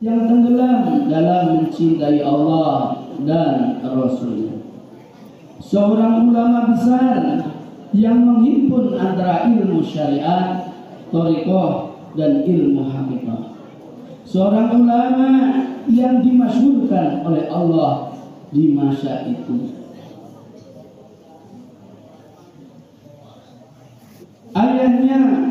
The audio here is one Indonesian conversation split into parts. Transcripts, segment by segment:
yang tenggelam dalam mencintai Allah dan Rasul-Nya. Seorang ulama besar yang menghimpun antara ilmu syariat, thariqah, dan ilmu hakikat. Seorang ulama yang dimasyhurkan oleh Allah di masa itu. Ayahnya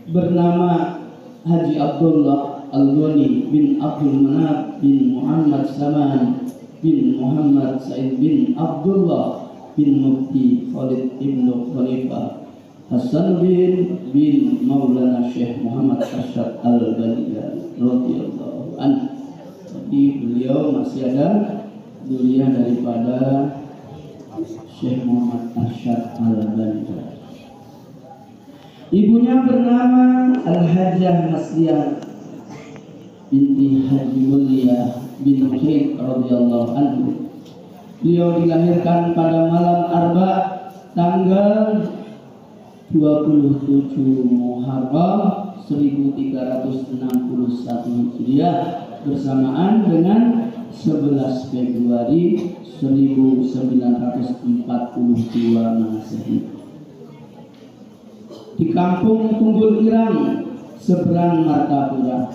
bernama Haji Abdullah Al-Ghani bin Abdul Manaf bin Muhammad Saman bin Muhammad Said bin Abdullah bin Mufti Khalid ibn Khalifah Hasan bin Maulana Syekh Muhammad Arsyad Al-Badiyah radhiyallahu anhu. Jadi beliau masih ada durian daripada Syekh Muhammad Arsyad Al-Badiyah. Ibunya bernama Al-Hajjah Masliyah binti Haji Mulia bin Khair radhiyallahu anhu. Beliau dilahirkan pada malam Arba tanggal 27 Muharram 1361 Hijriah bersamaan dengan 11 Februari 1942 Masehi. Di kampung Tunggul Irang, seberang Martapura.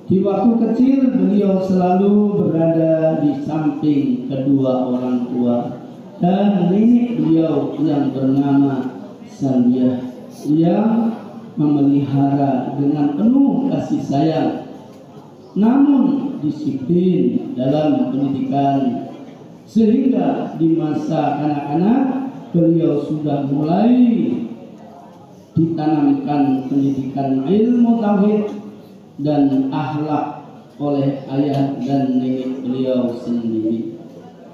Di waktu kecil beliau selalu berada di samping kedua orang tua dan nenek beliau yang bernama Salbiah yang memelihara dengan penuh kasih sayang, namun disiplin dalam pendidikan, sehingga di masa kanak-kanak beliau sudah mulai ditanamkan pendidikan ilmu tauhid dan akhlak oleh ayah dan nenek beliau sendiri,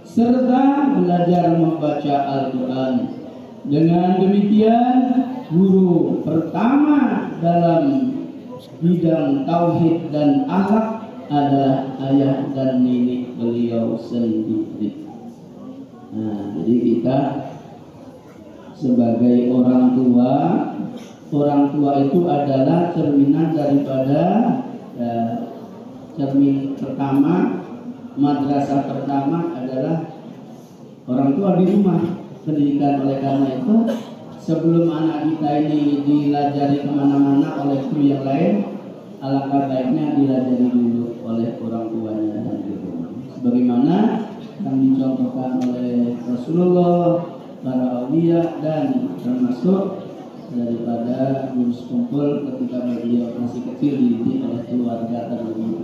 serta belajar membaca Al-Quran. Dengan demikian, guru pertama dalam bidang tauhid dan akhlak adalah ayah dan nenek beliau sendiri. Nah, jadi kita sebagai orang tua itu adalah cerminan daripada cermin pertama, madrasah pertama adalah orang tua di rumah. Pendidikan, oleh karena itu sebelum anak kita ini dilajari kemana-mana oleh guru yang lain, alangkah baiknya dilajari dulu oleh orang tuanya dan di rumah. Sebagaimana yang dicontohkan oleh Rasulullah, para aulia, dan termasuk daripada lulus kumpul ketika beliau masih kecil dididik oleh keluarga terlebih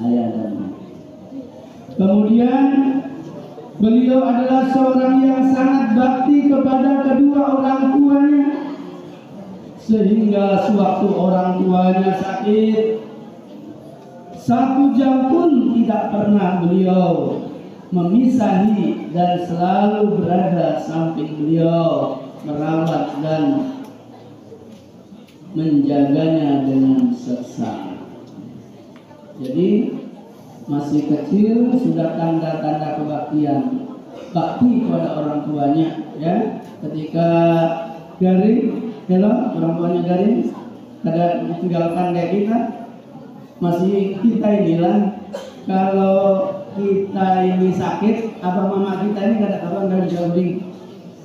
ayah dan ibu. Kemudian beliau adalah seorang yang sangat bakti kepada kedua orang tuanya, sehingga sewaktu orang tuanya sakit, 1 jam pun tidak pernah beliau memisahi dan selalu berada samping beliau, merawat dan menjaganya dengan seksama. Jadi masih kecil sudah tanda-tanda kebaktian, bakti kepada orang tuanya, ya. Ketika garing, kalau orang tuanya garing, kada ditinggalkan kayak kita, masih kita inilah kalau kita ini sakit, apa mama kita ini kada kapan dari jauh.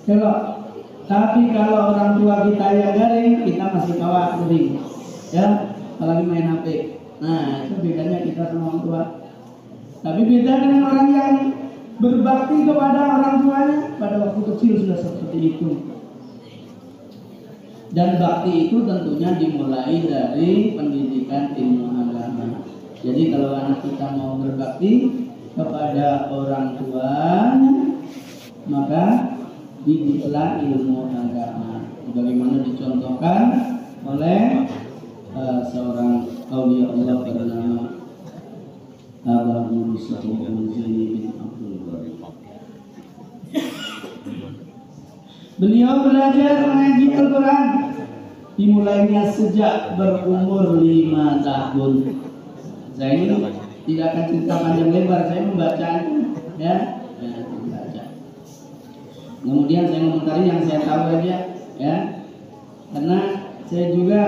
Kalau tapi kalau orang tua kita yang garing, kita masih kawa garing, ya, apalagi main HP. Nah, itu bedanya kita sama orang tua. Tapi beda dengan orang yang berbakti kepada orang tuanya pada waktu kecil sudah seperti itu. Dan bakti itu tentunya dimulai dari pendidikan ilmu agama. Jadi kalau anak kita mau berbakti kepada orang tuanya, maka didiklah ilmu agama. Bagaimana dicontohkan oleh seorang aulia Allah bernama Abah Musa bin Abdul Ghani. Beliau belajar mengaji Al-Quran dimulainya sejak berumur 5 tahun. Saya ini tidak akan cerita panjang lebar, saya membaca itu, ya, membaca. Kemudian saya mengomentari yang saya tahu aja, ya, karena saya juga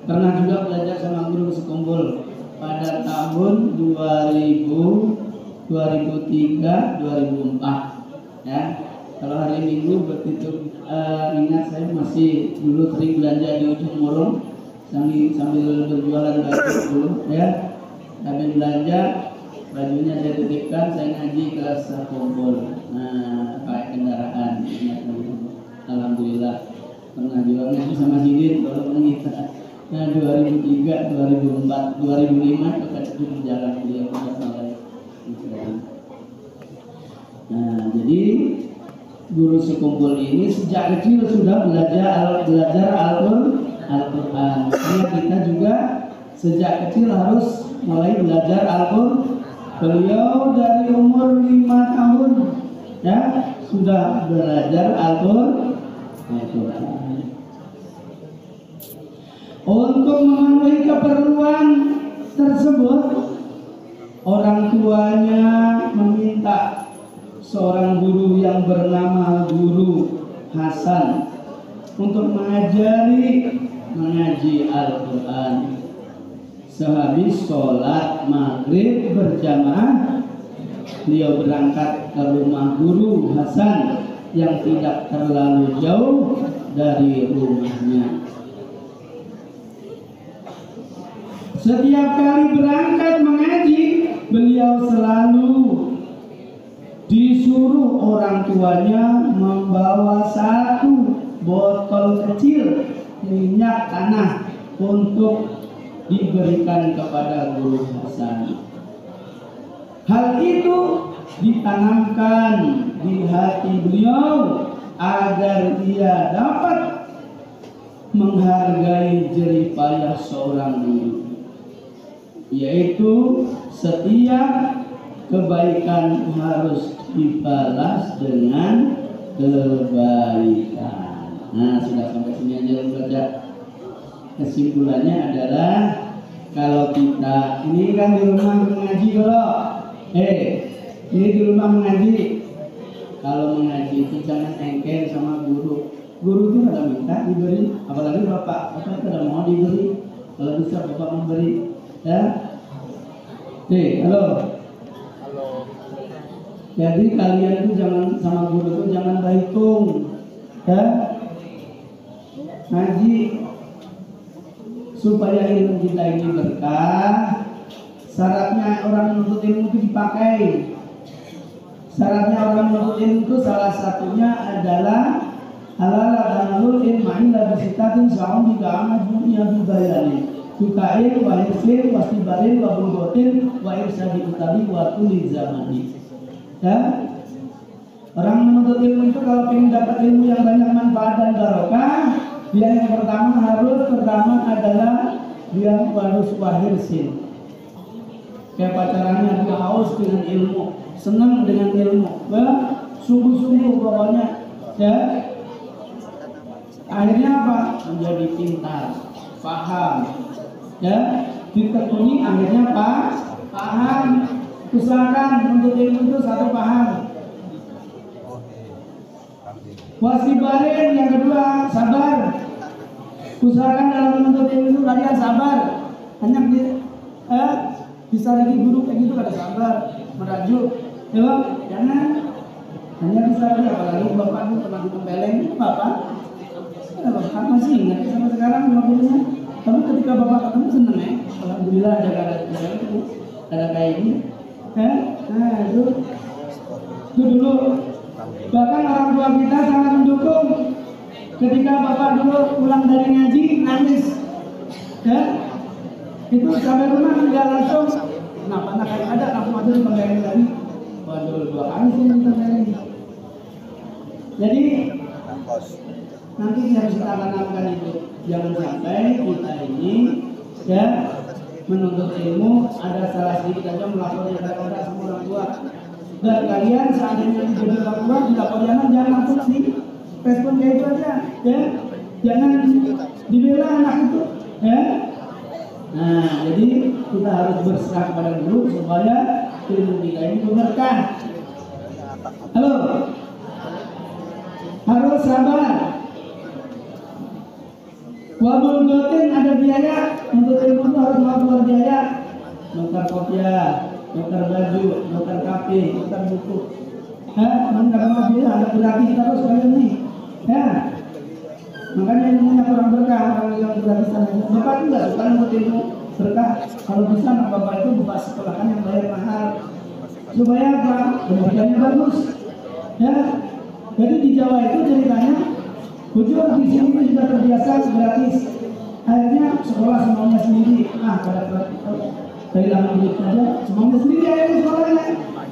pernah belajar sama guru sekumpul pada tahun 2003, 2004 ya. Kalau hari Minggu begitu ingat, saya masih dulu sering belanja di ujung Murung sambil berjualan baju dulu ya. Sambil belanja bajunya saya titipkan, saya ngaji ke Sakumpul. Nah, pakai kendaraan. Alhamdulillah pernah juga ngaji sama Sidin kalau mengira. Nah 2003, 2004, 2005 itu berjalan beliau tidak sampai. Nah jadi guru sekumpul ini sejak kecil sudah belajar Al-Quran. Kita juga sejak kecil harus mulai belajar Al-Quran. Beliau dari umur 5 tahun ya sudah belajar Al-Quran. Untuk memenuhi keperluan tersebut, orang tuanya meminta seorang guru yang bernama Guru Hasan untuk mengaji Al-Quran. Sehabis sholat maghrib berjamaah, beliau berangkat ke rumah Guru Hasan yang tidak terlalu jauh dari rumahnya. Setiap kali berangkat mengaji, beliau selalu disuruh orang tuanya membawa satu botol kecil minyak tanah untuk diberikan kepada Guru Hasan. Hal itu ditanamkan di hati beliau agar dia dapat menghargai jerih payah seorang guru, yaitu setiap kebaikan harus dibalas dengan kebaikan. Nah, sudah sampai sini aja baca. Kesimpulannya adalah kalau kita ini kan di rumah mengaji dulu. Ini di rumah mengaji. Kalau mengaji itu jangan engkel sama guru. Guru itu ada minta diberi, apalagi bapak itu ada mau diberi. Kalau bisa bapak memberi. Ya, halo. Jadi kalian itu jangan sama guru itu jangan berhitung, ya. Ngaji supaya ilmu kita ini berkah. Syaratnya orang menuntut ilmu itu dipakai. Syaratnya orang menuntut ilmu itu salah satunya adalah halal tanalul ilma illa bisitatin sa'um bika amajmu'iyah bibayani. Sukain, wa hirsin, wa stibarin, wa budotin, wa irsadi utari, wa tuli zamani. Ya? Orang menuntut ilmu itu kalau ingin dapat ilmu yang banyak manfaat dan barokah, dia yang pertama adalah dia harus wahirsin. Kayak pacarannya dia haus dengan ilmu, senang dengan ilmu, sungguh-sungguh pokoknya. Ya? Akhirnya apa? Menjadi pintar, paham. Ya, ditekuni akhirnya paham. Usahakan untuk ilmu itu satu paham. Wasibarin yang kedua sabar. Usahakan dalam menuntut ilmu itu kalian sabar. Hanya bisa lagi guru kayak gitu ada sabar, merajuk. Ya, jangan hanya bisa lagi apalagi bapak itu pernah ditempeleng bapak. Bapak masih ingat sampai sekarang mobilnya. Tapi ketika bapak ketemu seneng ya, alhamdulillah ada kayak ini. Nah itu dulu. Bahkan orang tua kita sangat mendukung. Ketika bapak dulu pulang dari ngaji nangis, ya itu sampai rumah nggak langsung. Kenapa anak ada langsung aja dipenggain lagi. Waduh 2 kali sih dipenggain. Jadi nanti harus kita tanamkan itu. Jangan sampai kita ini ya menuntut ilmu ada salah sedikit aja melaporkan kepada semua orang tua. Dan kalian seandainya jadi orang tua dilaporkan jangan langsung di respon kayak itu aja, ya. Jangan dibela anak itu, ya. Nah, jadi kita harus berserah kepada guru supaya ilmu kita ini berkah. Halo, harus sabar. Wabul gotin ada biaya untuk ilmu itu harus keluar biaya. nukar kopiah, nukar baju, nukar kafe, nukar buku. Mana ada gratis terus kalian nih. Ya. Makanya ilmunya kurang berkah kalau yang gratisan. Bapak itu nggak suka nunggu ilmu berkah. Kalau bisa anak bapak itu buka sekolahan yang bayar mahal supaya apa? Pendidikannya bagus. Ya. Jadi di Jawa itu ceritanya, bujur di sini itu juga terbiasa gratis. Akhirnya sekolah semuanya sendiri. Pada dari lama hidup saja semuanya sendiri akhirnya sekolahnya.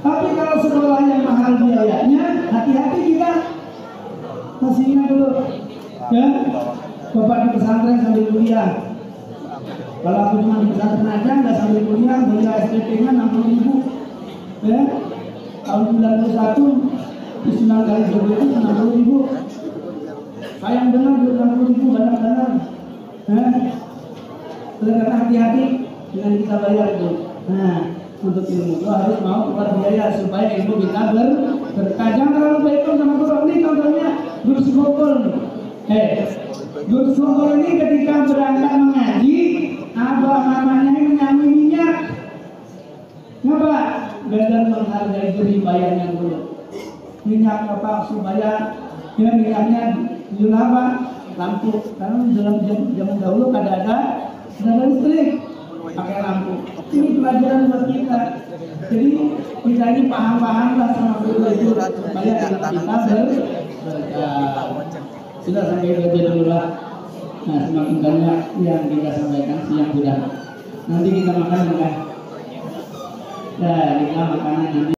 Tapi kalau sekolah yang mahal biayanya, hati-hati kita. Masih ingat dulu, ya, bapak di pesantren sambil kuliah. Kalau aku cuma di pesantren aja, nggak sambil kuliah, bayar SPP-nya 60.000, ya. Tahun 91 di Sunan Kalijodo itu 60.000. Sayang benar 60.000 banyak benar. Karena hati-hati dengan kita bayar itu. Nah, untuk ilmu itu harus mau keluar biaya supaya ilmu kita berkah. Jangan terlalu baik sama guru. Ini contohnya Gus Gopol nih. Gus Gopol ini ketika berangkat mengaji, abah mamanya menyamin minyak. Ngapa? Gadar menghargai diri bayarnya dulu. Minyak apa supaya dia minyaknya jujur apa? Lampu. Karena dalam zaman dahulu ada listrik, pakai lampu. Ini pelajaran buat kita. Jadi kita ini paham-paham lah sama guru itu supaya kita berkah. Sudah sampai itu dulu lah. Nah, semakin banyak yang kita sampaikan siang sudah. Nanti kita makan. Nah, kita makanan nanti.